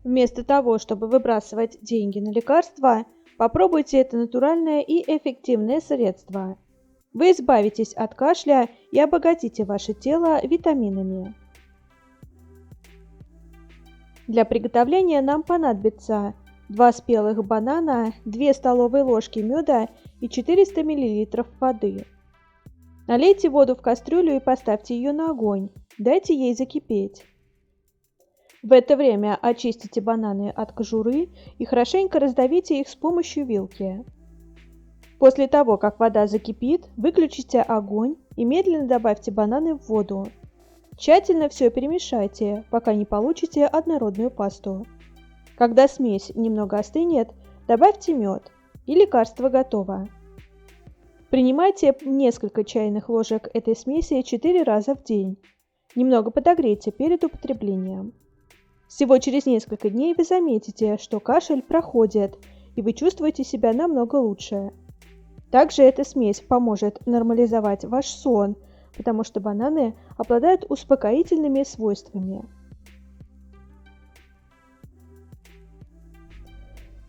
Вместо того, чтобы выбрасывать деньги на лекарства, попробуйте это натуральное и эффективное средство. Вы избавитесь от кашля и обогатите ваше тело витаминами. Для приготовления нам понадобится 2 спелых банана, 2 столовые ложки меда и 400 мл воды. Налейте воду в кастрюлю и поставьте ее на огонь. Дайте ей закипеть. В это время очистите бананы от кожуры и хорошенько раздавите их с помощью вилки. После того, как вода закипит, выключите огонь и медленно добавьте бананы в воду. Тщательно все перемешайте, пока не получите однородную пасту. Когда смесь немного остынет, добавьте мед, и лекарство готово. Принимайте несколько чайных ложек этой смеси 4 раза в день. Немного подогрейте перед употреблением. Всего через несколько дней вы заметите, что кашель проходит, и вы чувствуете себя намного лучше. Также эта смесь поможет нормализовать ваш сон, потому что бананы обладают успокоительными свойствами.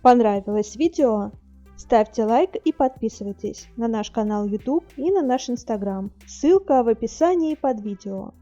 Понравилось видео? Ставьте лайк и подписывайтесь на наш канал YouTube и на наш Instagram. Ссылка в описании под видео.